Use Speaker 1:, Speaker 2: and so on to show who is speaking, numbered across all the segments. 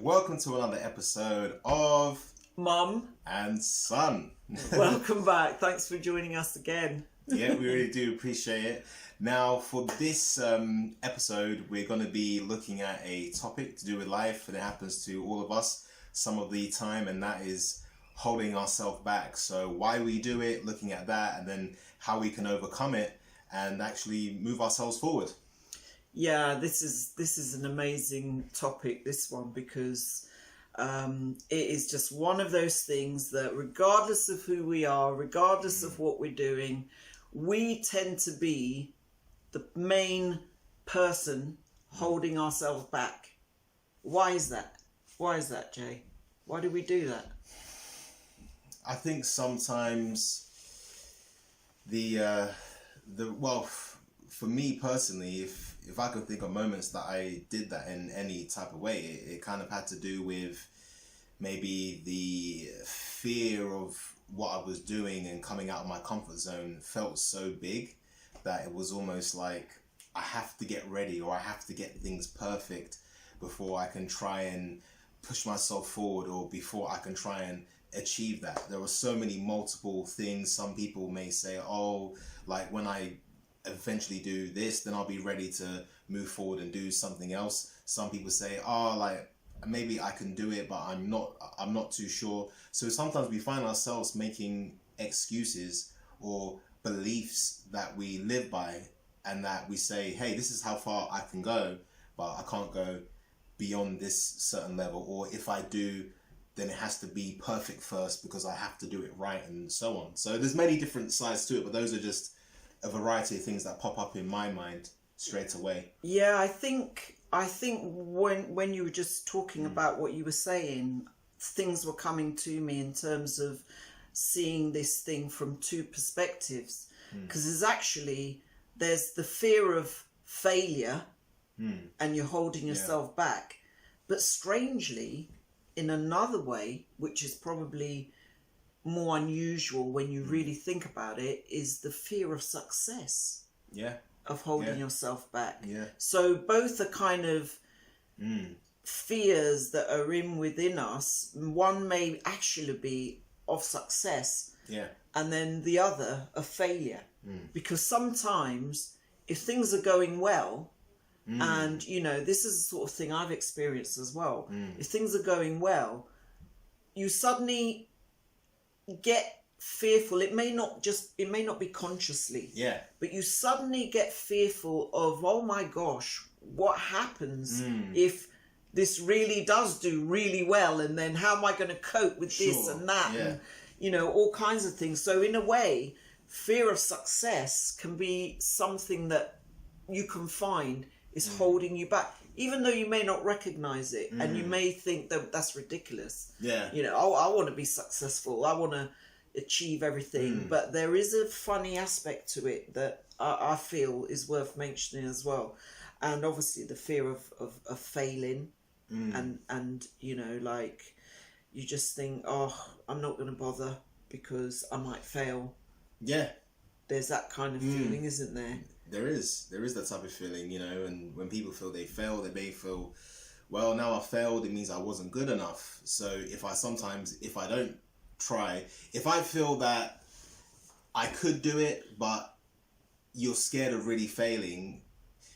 Speaker 1: welcome to another episode of
Speaker 2: MumNSon.
Speaker 1: Welcome
Speaker 2: back. Thanks for joining us again.
Speaker 1: Yeah, we really do appreciate it. Now, for this episode, we're going to be looking at a topic to do with life, and it happens to all of us some of the time, and that is holding ourselves back. So why we do it, looking at that, and then how we can overcome it and actually move ourselves forward.
Speaker 2: Yeah, this is an amazing topic, this one, because it is just one of those things that regardless of who we are, regardless of what we're doing, we tend to be the main person holding ourselves back. Why is that? Why is that, Jay? Why do we do that?
Speaker 1: I think sometimes for me personally, if I could think of moments that I did that in any type of way, it kind of had to do with maybe the fear of what I was doing and coming out of my comfort zone felt so big that it was almost like I have to get ready or I have to get things perfect before I can try and push myself forward or before I can try and achieve that. There were so many multiple things. Some people may say, oh, like when I eventually do this, then I'll be ready to move forward and do something else. Some people say, oh, like maybe I can do it, but I'm not too sure. So sometimes we find ourselves making excuses or beliefs that we live by, and that we say, hey, this is how far I can go, but I can't go beyond this certain level, or if I do, then it has to be perfect first because I have to do it right, and so on. So there's many different sides to it, but those are just a variety of things that pop up in my mind straight away.
Speaker 2: Yeah, I think when you were just talking about what you were saying, things were coming to me in terms of seeing this thing from two perspectives. Because there's the fear of failure and you're holding yourself back. But strangely, in another way, which is probably more unusual when you really think about it, is the fear of success.
Speaker 1: Yeah.
Speaker 2: Of holding yourself back.
Speaker 1: Yeah.
Speaker 2: So both are kind of fears that are within us. One may actually be of success.
Speaker 1: Yeah.
Speaker 2: And then the other of failure. Because sometimes if things are going well, and this is the sort of thing I've experienced as well. If things are going well, you suddenly get fearful. It may not be consciously, but you suddenly get fearful of, oh my gosh, what happens if this really does do really well, and then how am I going to cope with this and that, and all kinds of things. So in a way, fear of success can be something that you can find is holding you back, even though you may not recognize it, and you may think that that's ridiculous. I want to be successful, I want to achieve everything, but there is a funny aspect to it that I feel is worth mentioning as well. And obviously the fear of failing, and like you just think, oh, I'm not going to bother because I might fail. There's that kind of feeling, isn't there?
Speaker 1: There is that type of feeling, and when people feel they fail, they may feel, well, now I failed, it means I wasn't good enough. So if I don't try, if I feel that I could do it, but you're scared of really failing,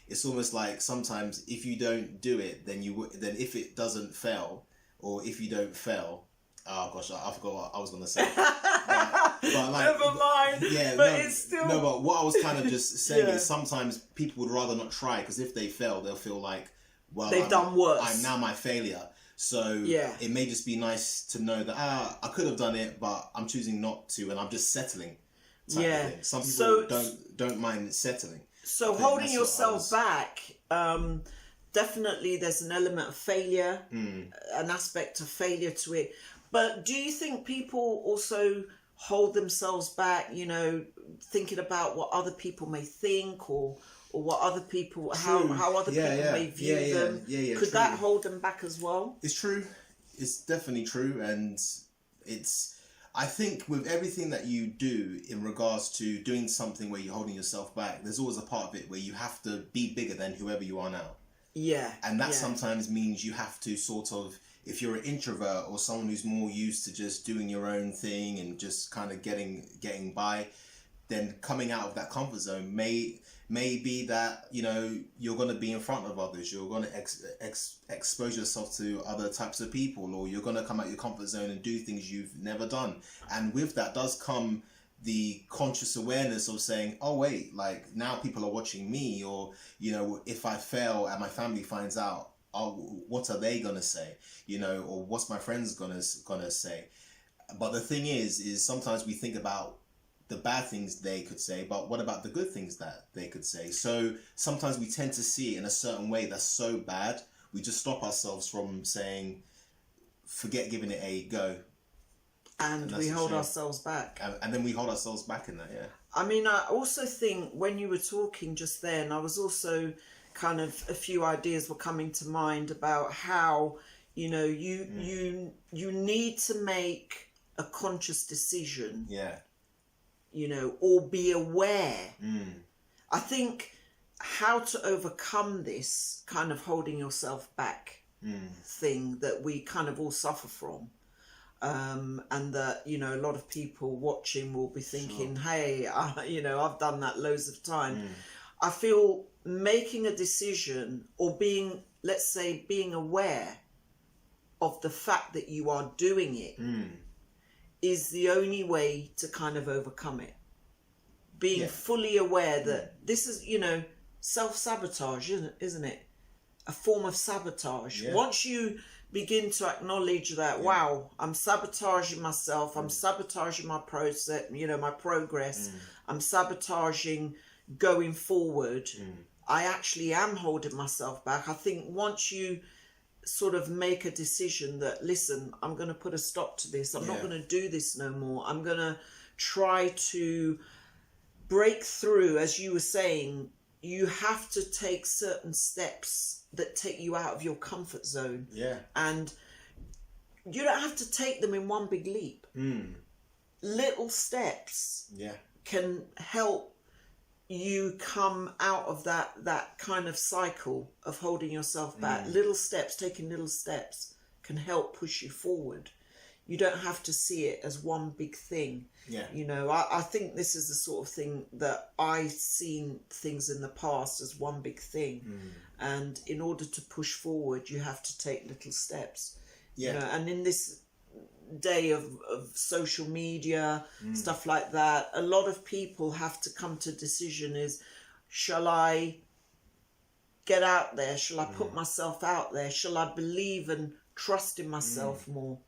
Speaker 1: it's almost like sometimes if you don't do it, then if it doesn't fail, or if you don't fail, oh gosh, I forgot what I was going to say. But like,
Speaker 2: never mind.
Speaker 1: Yeah,
Speaker 2: it's still...
Speaker 1: No, but what I was kind of just saying is sometimes people would rather not try, because if they fail, they'll feel like, well,
Speaker 2: they've done worse.
Speaker 1: I'm now my failure. So it may just be nice to know that I could have done it, but I'm choosing not to, and I'm just settling. Type of thing. Some people don't mind settling.
Speaker 2: So holding yourself back, definitely there's an element of failure, an aspect of failure to it. But do you think people also hold themselves back, thinking about what other people may think, or what other people, how other people may view them? Could that hold them back as well?
Speaker 1: It's true. It's definitely true. And I think with everything that you do in regards to doing something where you're holding yourself back, there's always a part of it where you have to be bigger than whoever you are now.
Speaker 2: Yeah.
Speaker 1: And that sometimes means you have to sort of if you're an introvert or someone who's more used to just doing your own thing and just kind of getting by, then coming out of that comfort zone may be that, you know, you're going to be in front of others, you're going to expose yourself to other types of people, or you're going to come out your comfort zone and do things you've never done. And with that does come the conscious awareness of saying, oh wait, like now people are watching me, or, you know, if I fail and my family finds out, oh, what are they gonna say, you know, or what's my friends gonna say. But the thing is sometimes we think about the bad things they could say, but what about the good things that they could say? So sometimes we tend to see it in a certain way that's so bad, we just stop ourselves from saying, forget giving it a go.
Speaker 2: And we hold ourselves back.
Speaker 1: And then we hold ourselves back in that, yeah.
Speaker 2: I mean, I also think when you were talking just then, I was also kind of, a few ideas were coming to mind about how, you know, you need to make a conscious decision.
Speaker 1: Yeah.
Speaker 2: You know, or be aware. I think how to overcome this kind of holding yourself back thing that we kind of all suffer from. And that, you know, a lot of people watching will be thinking, hey, you know, I've done that loads of time. I feel making a decision or being, let's say, being aware of the fact that you are doing it is the only way to kind of overcome it. Being fully aware that this is, you know, self-sabotage, isn't it? A form of sabotage.
Speaker 1: Yeah.
Speaker 2: Once you begin to acknowledge that, wow, I'm sabotaging myself, I'm sabotaging my process, you know, my progress, I'm sabotaging going forward, I actually am holding myself back. I think once you sort of make a decision that, listen, I'm going to put a stop to this, I'm not going to do this no more, I'm going to try to break through, as you were saying, you have to take certain steps that take you out of your comfort zone. Yeah. And you don't have to take them in one big leap. Little steps can help you come out of that kind of cycle of holding yourself back. Little steps, taking little steps can help push you forward. You don't have to see it as one big thing. Yeah. You know, I think this is the sort of thing that I've seen things in the past as one big thing. And in order to push forward, you have to take little steps. Yeah. You know, and in this day of social media, stuff like that, a lot of people have to come to a decision is, shall I get out there? Shall I put myself out there? Shall I believe and trust in myself more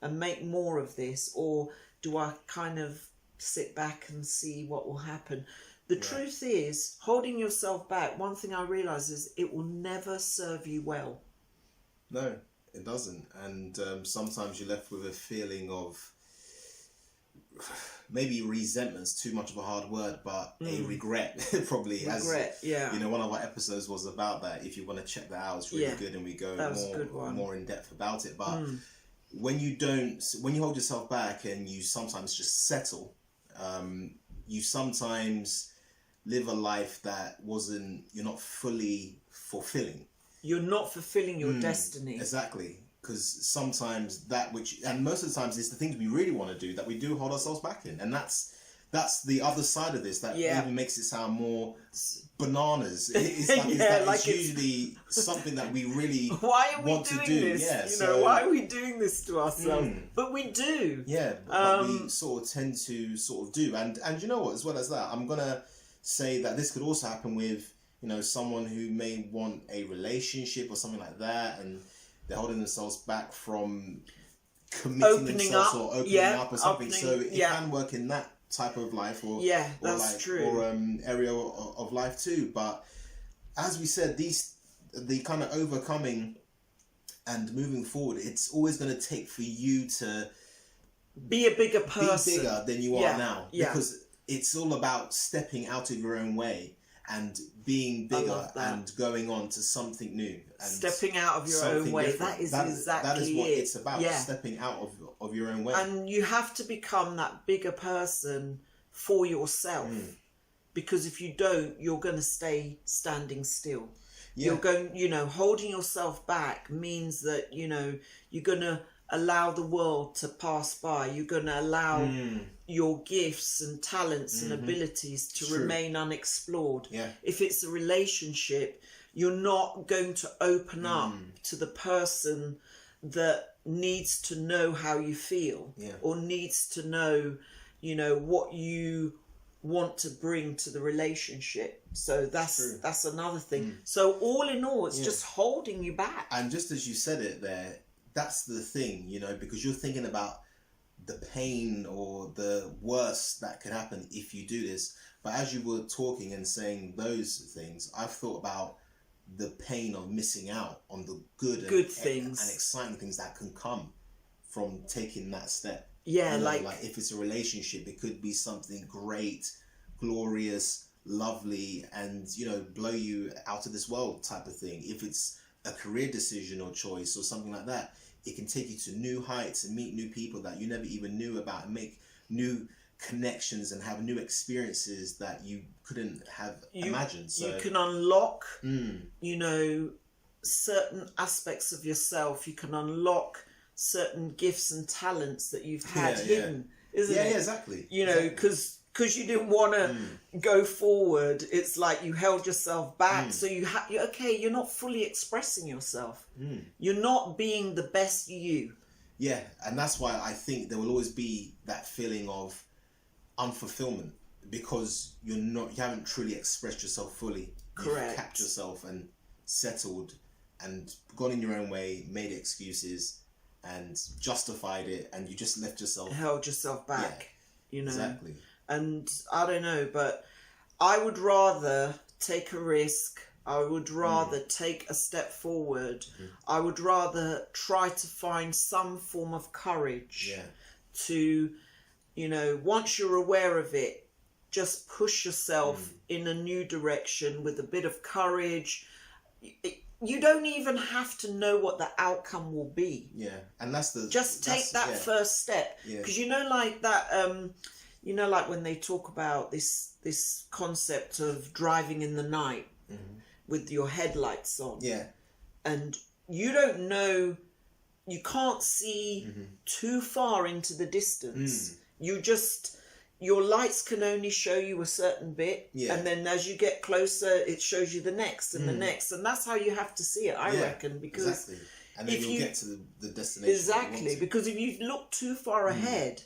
Speaker 2: and make more of this? Or do I kind of sit back and see what will happen? The truth is, holding yourself back, one thing I realise is it will never serve you well.
Speaker 1: No, it doesn't. And sometimes you're left with a feeling of, maybe resentment's too much of a hard word, but a regret, probably. Yeah. You know, one of our episodes was about that. If you want to check that out, it's really good, and we go more in depth about it. But when you hold yourself back and you sometimes just settle, you sometimes live a life that you're not fully fulfilling. You're not fulfilling your destiny. Exactly. Because sometimes and most of the times it's the things we really want to do that we do hold ourselves back in. And that's the other side of this that even makes it sound more bananas. It's usually something that we really want to do.
Speaker 2: This? Why are we doing this to ourselves? But we do.
Speaker 1: Yeah, but we sort of tend to sort of do. And you know what, as well as that, I'm going to say that this could also happen with, you know, someone who may want a relationship or something like that, and they're holding themselves back from committing themselves or opening up or something. So it can work in that type of life or area of life too. But as we said, the kind of overcoming and moving forward, it's always going to take for you to
Speaker 2: be a bigger person,
Speaker 1: be bigger than you are now, because it's all about stepping out of your own way and being bigger and going on to something new. And
Speaker 2: stepping out of your own way. That is what
Speaker 1: it's about, stepping out of your own way.
Speaker 2: And you have to become that bigger person for yourself. Because if you don't, you're going to stay standing still. You're going, holding yourself back means that, you're going to allow the world to pass by. You're going to allow your gifts and talents and abilities to remain unexplored.
Speaker 1: Yeah.
Speaker 2: If it's a relationship, you're not going to open up to the person that needs to know how you feel, or needs to know, what you want to bring to the relationship. So that's another thing. So all in all, it's just holding you back.
Speaker 1: And just as you said it there, that's the thing, because you're thinking about the pain or the worst that could happen if you do this. But as you were talking and saying those things, I've thought about the pain of missing out on the good
Speaker 2: things
Speaker 1: and exciting things that can come from taking that step.
Speaker 2: Yeah,
Speaker 1: like if it's a relationship, it could be something great, glorious, lovely, and blow you out of this world type of thing. If it's a career decision or choice or something like that, it can take you to new heights and meet new people that you never even knew about, and make new connections and have new experiences that you couldn't have imagined. So
Speaker 2: you can unlock certain aspects of yourself. You can unlock certain gifts and talents that you've had hidden, isn't it?
Speaker 1: Yeah, exactly.
Speaker 2: Because you didn't want to go forward. It's like you held yourself back. So you're not fully expressing yourself. You're not being the best you.
Speaker 1: Yeah, and that's why I think there will always be that feeling of unfulfillment, because you haven't truly expressed yourself fully.
Speaker 2: Correct.
Speaker 1: You've kept yourself and settled and gone in your own way, made excuses and justified it, and you just held
Speaker 2: yourself back.
Speaker 1: Exactly.
Speaker 2: And I don't know, but I would rather take a risk. I would rather take a step forward. I would rather try to find some form of courage to, once you're aware of it, just push yourself in a new direction with a bit of courage. You don't even have to know what the outcome will be.
Speaker 1: Yeah, and
Speaker 2: just take that first step. Because like that, like when they talk about this concept of driving in the night with your headlights on.
Speaker 1: Yeah.
Speaker 2: And you don't know, you can't see too far into the distance. Your lights can only show you a certain bit, and then as you get closer, it shows you the next and the next, and that's how you have to see it, I reckon, because
Speaker 1: exactly. And then you'll get to the destination.
Speaker 2: Exactly, because if you look too far ahead,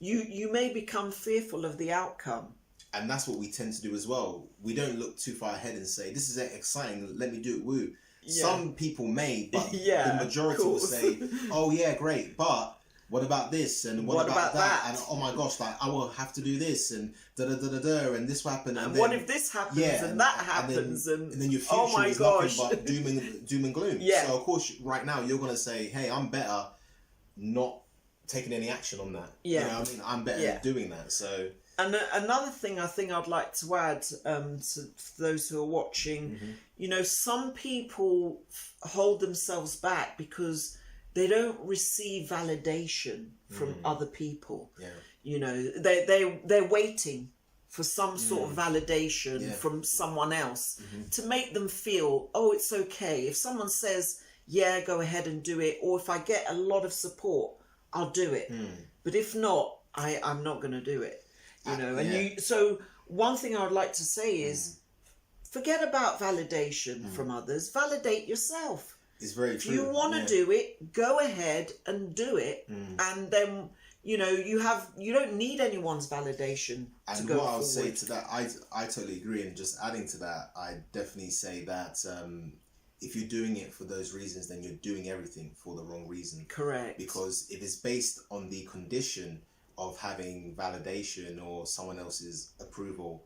Speaker 2: you may become fearful of the outcome.
Speaker 1: And that's what we tend to do as well. We don't look too far ahead and say, "This is exciting, let me do it." Woo. Yeah. Some people may, but the majority will say, "Oh yeah, great, but." What about this, and what about that, and oh my gosh, like I will have to do this, and and this will happen, and then,
Speaker 2: what if this happens, and that happens, and
Speaker 1: then your future is nothing but doom and gloom.
Speaker 2: Yeah.
Speaker 1: So of course, right now you're gonna say, "Hey, I'm better not taking any action on that."
Speaker 2: Yeah,
Speaker 1: what I mean, I'm better doing that. So.
Speaker 2: And another thing I think I'd like to add to those who are watching, some people hold themselves back because they don't receive validation from other people. Yeah. They're waiting for some sort of validation from someone else to make them feel, oh, it's okay. If someone says, yeah, go ahead and do it, or if I get a lot of support, I'll do it. But if not, I'm not going to do it. So one thing I would like to say is, forget about validation from others. Validate yourself.
Speaker 1: It's very true.
Speaker 2: If you want to do it, go ahead and do it, and then you don't need anyone's validation to go forward. And what
Speaker 1: I would say to that, I totally agree. And just adding to that, I definitely say that if you're doing it for those reasons, then you're doing everything for the wrong reason.
Speaker 2: Correct.
Speaker 1: Because if it's based on the condition of having validation or someone else's approval,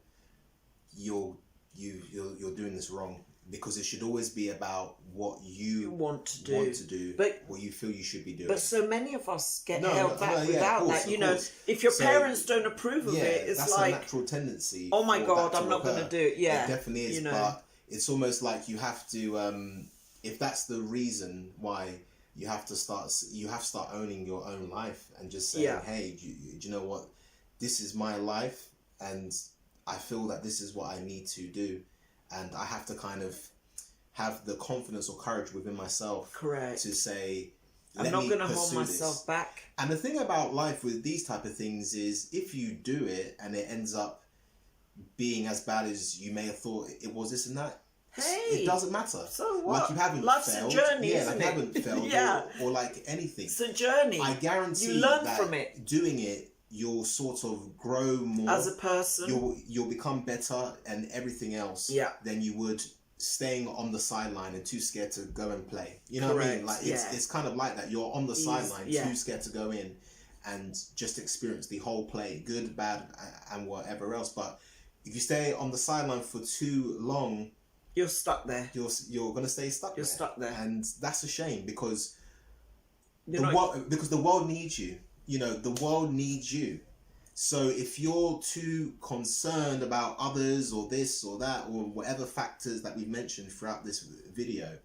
Speaker 1: you're doing this wrong. Because it should always be about what you want to do, but what you feel you should be doing.
Speaker 2: But so many of us get held back without that. If your parents don't approve of it, it's
Speaker 1: that's
Speaker 2: like
Speaker 1: a natural tendency.
Speaker 2: Oh my God, I'm not going to do it. Yeah,
Speaker 1: it definitely is. But it's almost like you have to. If that's the reason why you have to start owning your own life and just saying, hey, do you know what? This is my life, and I feel that this is what I need to do. And I have to kind of have the confidence or courage within myself.
Speaker 2: Correct.
Speaker 1: To say,
Speaker 2: I'm not going to hold myself back.
Speaker 1: And the thing about life with these type of things is, if you do it and it ends up being as bad as you may have thought it was, this and that, it doesn't matter.
Speaker 2: So what?
Speaker 1: Like, you haven't
Speaker 2: Life's
Speaker 1: failed.
Speaker 2: a journey,
Speaker 1: yeah,
Speaker 2: isn't
Speaker 1: like
Speaker 2: it?
Speaker 1: you haven't failed.
Speaker 2: Yeah.
Speaker 1: or like anything.
Speaker 2: It's a journey.
Speaker 1: I guarantee
Speaker 2: you learn
Speaker 1: that
Speaker 2: from it.
Speaker 1: doing it, you'll sort of grow more
Speaker 2: as a person.
Speaker 1: You'll become better and everything else.
Speaker 2: Yeah.
Speaker 1: Than you would staying on the sideline and too scared to go and play. You know what I mean? Like, it's kind of like that. You're on the sideline, too scared to go in and just experience the whole play, good, bad, and whatever else. But if you stay on the sideline for too long,
Speaker 2: you're stuck there.
Speaker 1: You're gonna stay stuck.
Speaker 2: You're stuck there,
Speaker 1: and that's a shame, because
Speaker 2: because
Speaker 1: the world needs you. You know, the world needs you. So if you're too concerned about others or this or that or whatever factors that we've mentioned throughout this video,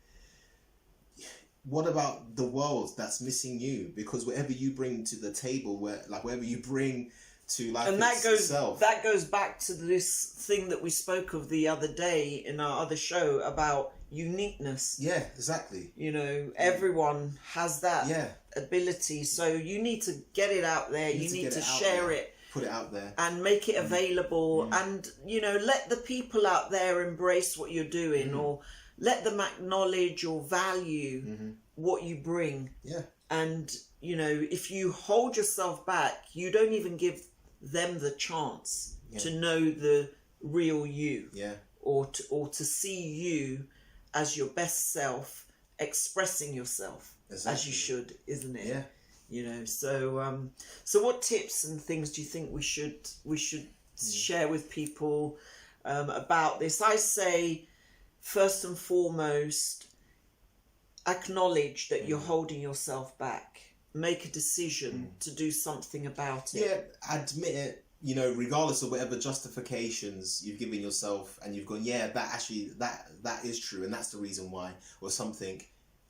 Speaker 1: what about the world that's missing you? Because whatever you bring to the table, whatever you bring to life itself.
Speaker 2: That goes back to this thing that we spoke of the other day in our other show about uniqueness.
Speaker 1: Yeah, exactly.
Speaker 2: You know, everyone has that ability, so you need to get it out there. You need to share it.
Speaker 1: Put it out there
Speaker 2: and make it available, and you know, let the people out there embrace what you're doing, or let them acknowledge or value what you bring. And you know, if you hold yourself back, you don't even give them the chance to know the real you, or to see you as your best self, expressing yourself as you should, isn't it? You know, so what tips and things do you think we should share with people about this? I say, first and foremost, acknowledge that you're holding yourself back. Make a decision to do something about it.
Speaker 1: Yeah, admit it. You know, regardless of whatever justifications you've given yourself, and you've gone, that is true, and that's the reason why, or something.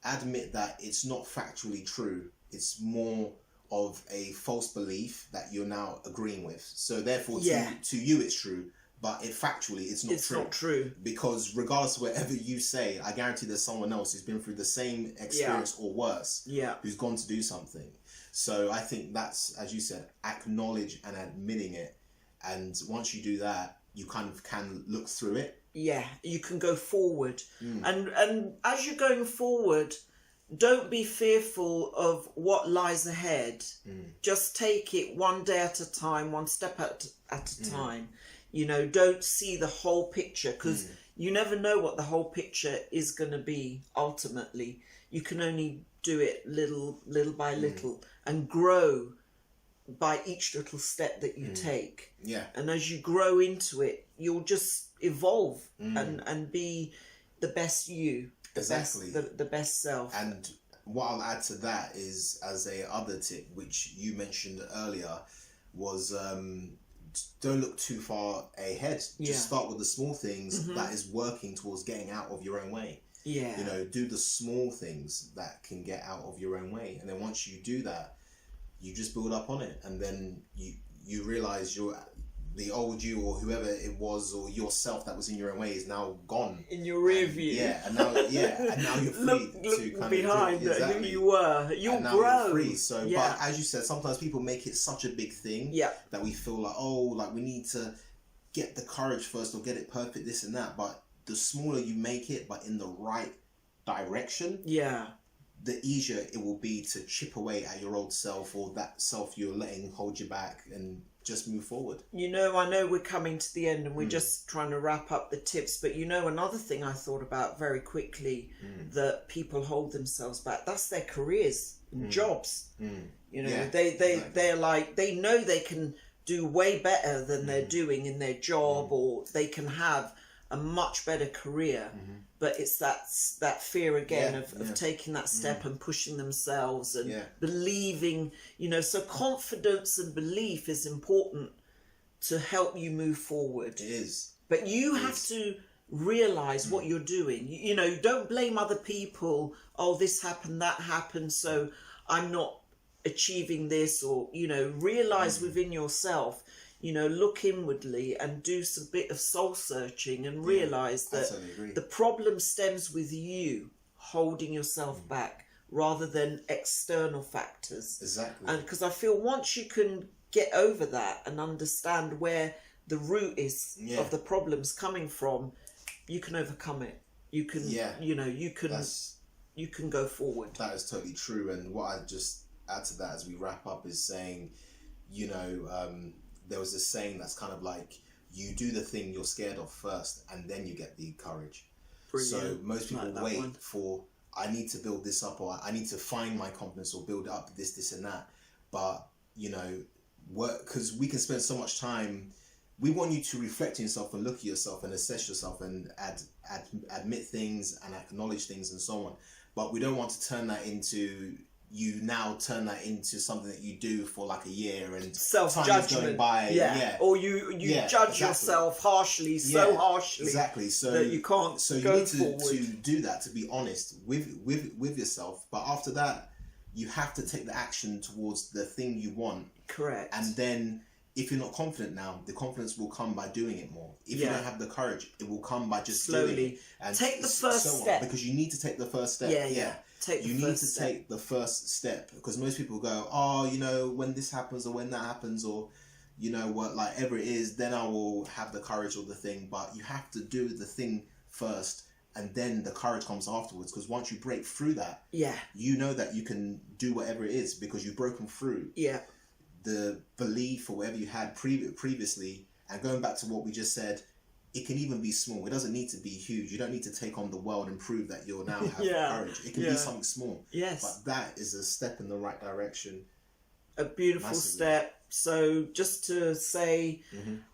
Speaker 1: Admit that it's not factually true. It's more of a false belief that you're now agreeing with. So therefore, to you it's true, but factually it's not true.
Speaker 2: It's not true.
Speaker 1: Because regardless of whatever you say, I guarantee there's someone else who's been through the same experience or worse, who's gone to do something. So I think that's, as you said, acknowledge and admitting it. And once you do that, you kind of can look through it. Yeah,
Speaker 2: you can go forward. And as you're going forward, don't be fearful of what lies ahead. Just take it one day at a time, one step at a time. You know, don't see the whole picture, because you never know what the whole picture is going to be ultimately. You can only do it little by little, and grow by each little step that you take.
Speaker 1: Yeah.
Speaker 2: And as you grow into it, you'll just evolve and be the best you. The best self.
Speaker 1: And what I'll add to that is, as a other tip, which you mentioned earlier, was don't look too far ahead. Just start with the small things that is working towards getting out of your own way.
Speaker 2: Yeah.
Speaker 1: You know, do the small things that can get out of your own way. And then once you do that, you just build up on it. And then you realise the old you, or whoever it was, or yourself that was in your own way, is now gone
Speaker 2: in your rear view.
Speaker 1: And now you're free to kind
Speaker 2: behind
Speaker 1: of
Speaker 2: who you were. You'll
Speaker 1: and now
Speaker 2: grow.
Speaker 1: You're free. So, but as you said, sometimes people make it such a big thing that we feel like we need to get the courage first, or get it perfect, this and that. But the smaller you make it, but in the right direction, the easier it will be to chip away at your old self, or that self you're letting hold you back, and just move forward.
Speaker 2: You know, I know we're coming to the end and we're just trying to wrap up the tips, but you know, another thing I thought about very quickly that people hold themselves back, that's their careers and jobs. You know, they're like, they know they can do way better than they're doing in their job, or they can have a much better career, but it's that fear again of taking that step and pushing themselves and believing, you know. So confidence and belief is important to help you move forward.
Speaker 1: It is.
Speaker 2: But you have to realise what you're doing. You know, don't blame other people. Oh, this happened, that happened, so I'm not achieving this. Or, you know, realise within yourself, you know, look inwardly and do some bit of soul searching and realise that
Speaker 1: totally agree.
Speaker 2: the problem stems with you holding yourself back rather than external factors.
Speaker 1: Exactly.
Speaker 2: And because I feel once you can get over that and understand where the root is of the problems coming from, you can overcome it. You can, you know, you can go forward.
Speaker 1: That is totally true. And what I just add to that as we wrap up is saying, you know, there was this saying that's kind of like, you do the thing you're scared of first, and then you get the courage. Brilliant. So most people wait for, I need to build this up, or I need to find my confidence, or build up this and that. But, you know, because we can spend so much time, we want you to reflect on yourself and look at yourself and assess yourself and admit things and acknowledge things and so on. But we don't want to turn that into, you now turn that into something that you do for like a year, and
Speaker 2: self-judgment. Or you judge yourself harshly, so harshly, so that you can't.
Speaker 1: So you need to do that, to be honest with yourself. But after that, you have to take the action towards the thing you want.
Speaker 2: Correct.
Speaker 1: And then, if you're not confident now, the confidence will come by doing it more. If you don't have the courage, it will come by just
Speaker 2: slowly
Speaker 1: doing it. And
Speaker 2: take the first step.
Speaker 1: Because you need to take the first step. You need to take the first step. Because most people go, oh, you know, when this happens or when that happens, or, you know, what, like, ever it is, then I will have the courage or the thing. But you have to do the thing first, and then the courage comes afterwards. Because once you break through that, you know that you can do whatever it is, because you've broken through the belief or whatever you had previously. And going back to what we just said, it can even be small. It doesn't need to be huge. You don't need to take on the world and prove that you're now have courage. It can be something small.
Speaker 2: Yes.
Speaker 1: But that is a step in the right direction.
Speaker 2: A beautiful step. So just to say,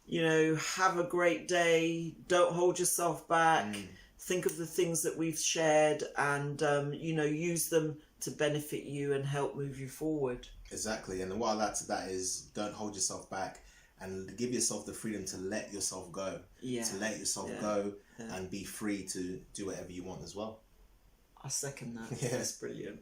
Speaker 2: you know, have a great day. Don't hold yourself back. Think of the things that we've shared, and, you know, use them to benefit you and help move you forward.
Speaker 1: Exactly. And what I'll add to that is, don't hold yourself back, and give yourself the freedom to let yourself go. To let yourself go and be free to do whatever you want as well.
Speaker 2: I second that. That's brilliant.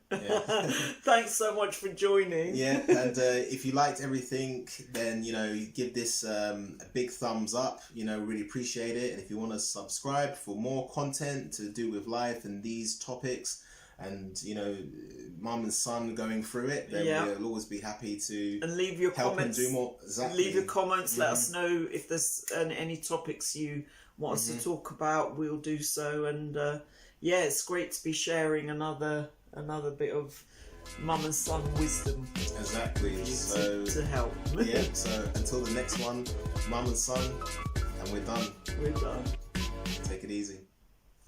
Speaker 2: Thanks so much for joining.
Speaker 1: And if you liked everything, then, you know, give this a big thumbs up. You know, really appreciate it. And if you want to subscribe for more content to do with life and these topics, and, you know, MumNSon going through it, then we'll always be happy to
Speaker 2: leave your
Speaker 1: help
Speaker 2: comments,
Speaker 1: and do more. Exactly.
Speaker 2: Leave your comments. Let us know if there's any topics you want us to talk about. We'll do so. And it's great to be sharing another bit of MumNSon wisdom.
Speaker 1: Exactly. So
Speaker 2: to help.
Speaker 1: So until the next one, MumNSon, and we're done.
Speaker 2: We're done.
Speaker 1: Take it easy.